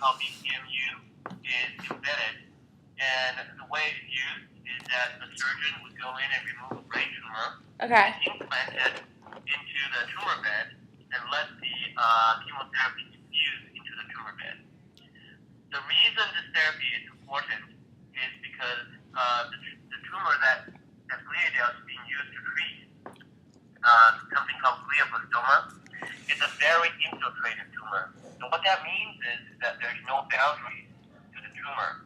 called BCMU is embedded, and the way it's used is that the surgeon would go in and remove a brain tumor, Okay. implant it into the tumor bed, and let the chemotherapy diffuse into the tumor bed. The reason this therapy is important is because the tumor that Gliadel is being used to treat, something called glioblastoma, is a very infiltrated tumor. And what that means is that there's no boundaries to the tumor.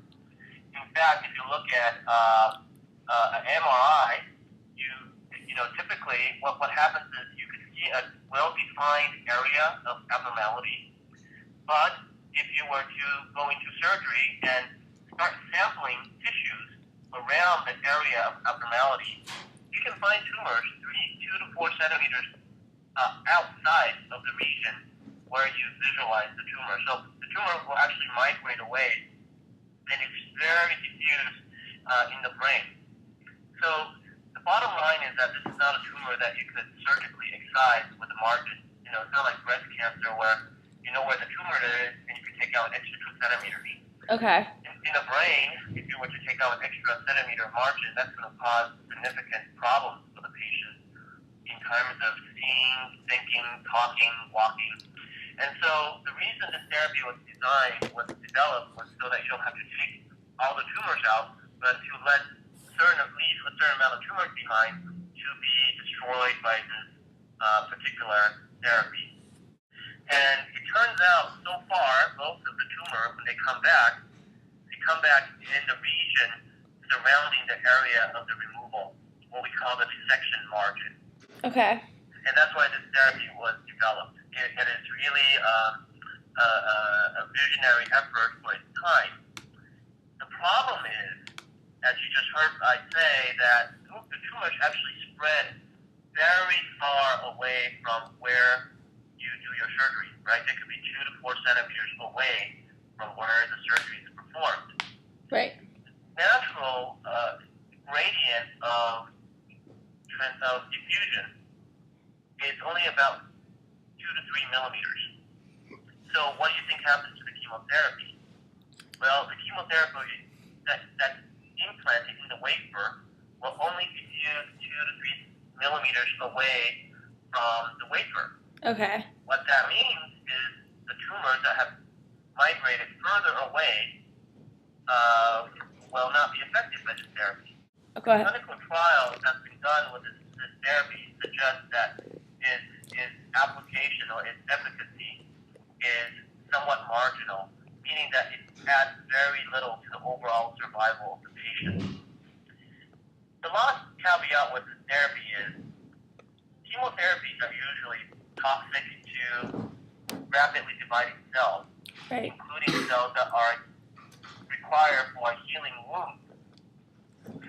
In fact, if you look at an MRI, typically what happens is you can see a well-defined area of abnormality. But if you were to go into surgery and start sampling tissues around the area of abnormality, you can find tumors 2 to 4 centimeters outside of the region where you visualize the tumor. So the tumor will actually migrate away, and it's very diffuse in the brain. So the bottom line is that this is not a tumor that you could surgically excise with a margin. It's not like breast cancer where you know where the tumor is and you can take out an extra 2 centimeters. Okay. In the brain, if you were to take out an extra centimeter margin, that's going to cause significant problems for the patient in terms of seeing, thinking, talking, walking. And so the reason this therapy was developed was so that you don't have to take all the tumors out, but to leave a certain amount of tumors behind to be destroyed by this particular therapy. And it turns out, so far, most of the tumor, when they come back in the region surrounding the area of the removal, what we call the resection margin. Okay. And that's why this therapy was developed. It is really a visionary effort for its time. The problem is, as you just heard I say, that the tumors actually spread very far away from where you do your surgery, right? They could be 2 to 4 centimeters away from where the surgery is performed. Right. Natural gradient of diffusion is only about 2 to 3 millimeters. So what do you think happens to the chemotherapy? Well, the chemotherapy that's implanted in the wafer will only diffuse 2 to 3 millimeters away from the wafer. Okay. What that means is the tumors that have migrated further away will not be affected by this therapy. Go ahead. Clinical trials that have been done with this therapy suggest that its application or its efficacy is somewhat marginal, meaning that it adds very little to the overall survival of the patient. The last caveat with this therapy is chemotherapies are usually toxic to rapidly dividing cells, Right. including cells that are required for healing wounds.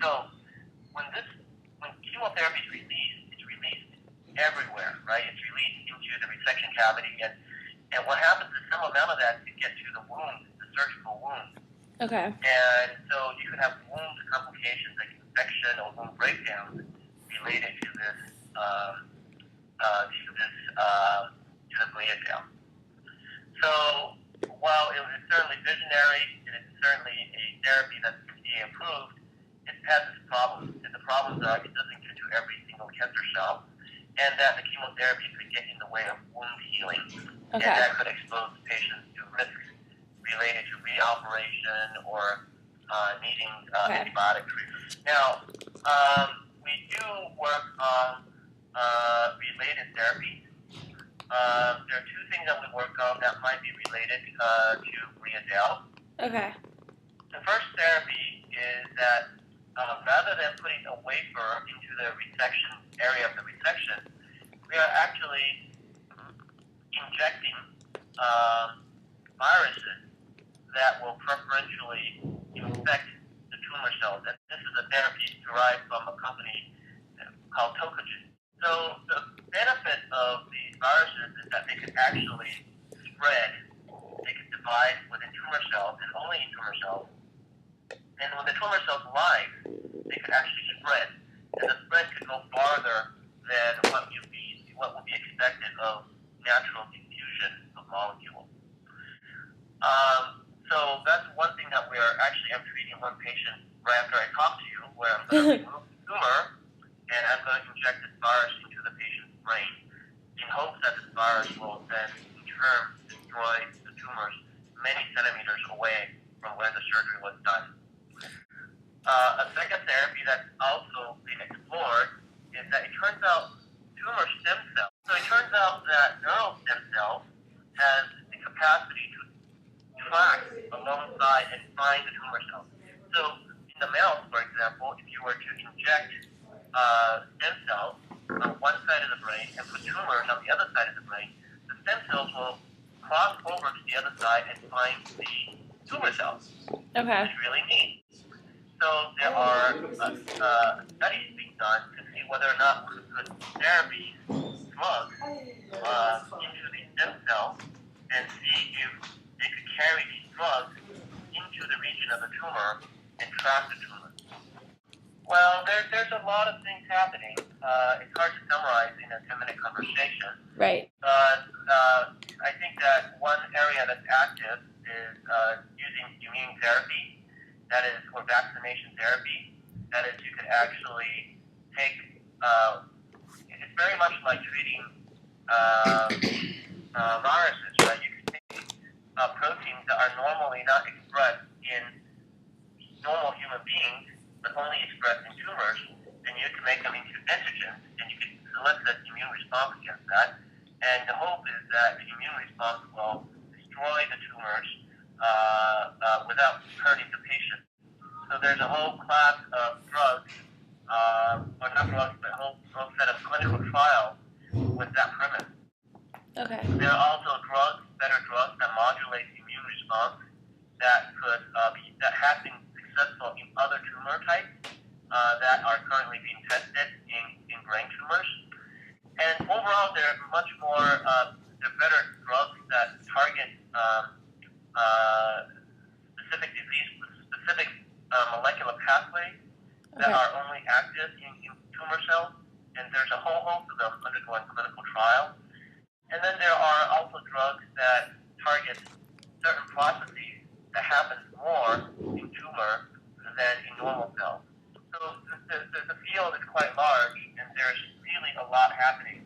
So when chemotherapy is released, it's released everywhere, right? It's released into the resection cavity, and what happens is some amount of that can get to the wound, the surgical wound. Okay. And so you could have wound complications like infection or wound breakdowns related to this to the Gliadel. So while it is certainly visionary, it is certainly a therapy that's FDA approved, it has its problems. And the problems are it doesn't get to every single cancer cell, and that the chemotherapy could get in the way of wound healing. Okay. And that could expose patients to risks related to reoperation or needing antibiotic treatment. Now, we do work on related therapies. There are 2 things that we work on that might be related to Gliadel. Okay. The first therapy is that rather than putting a wafer into the resection area of the resection, we are actually injecting viruses that will preferentially infect the tumor cells. And this is a therapy derived from a company called Tokogen. So the benefit of these viruses is that they could actually spread. They could divide within tumor cells and only in tumor cells. And when the tumor cells live, they could actually spread. And the spread could go farther than what would be expected of natural diffusion of molecules. So that's one thing that I'm treating one patient right after I talk to you, where I'm going to remove the tumor, and I'm going to inject this virus into the patient's brain in hopes that this virus will then, in turn, destroy the tumors many centimeters away from where the surgery was done. A second therapy that's also been explored is that it turns out tumor stem cells. So it turns out that neural stem cells has the capacity to track alongside and find the tumor cells. So in the mouse, for example, if you were to inject stem cells on one side of the brain and put tumors on the other side of the brain, the stem cells will cross over to the other side and find the tumor cells. Okay. It's really neat. So there are studies being done to see whether or not we could therapy drugs into the stem cells and see if they could carry these drugs into the region of the tumor and trap the tumor. Well, there's a lot of things happening. It's hard to summarize in a 10-minute conversation. Right. But I think that one area that's active is using immune therapy, that is, or vaccination therapy. That is, you could actually take, it's very much like treating viruses, right? You can take proteins that are normally not expressed in normal human beings, but only expressed in tumors, and you can make them into antigens, and you can elicit immune response against that. And the hope is that the immune response will destroy the tumors without hurting the patient. So there's a whole class of drugs, or not drugs, but a whole set of clinical trials with that premise. Okay. There are also better drugs that modulate the immune response that have been successful in other tumor types that are currently being tested in brain tumors. And overall, there are much more, there are better drugs that target specific molecular pathways that are only active in tumor cells, and there's a whole host of them undergoing clinical trials. And then there are also drugs that target certain processes that happen more in tumor than in normal cells. So the field is quite large, and there's really a lot happening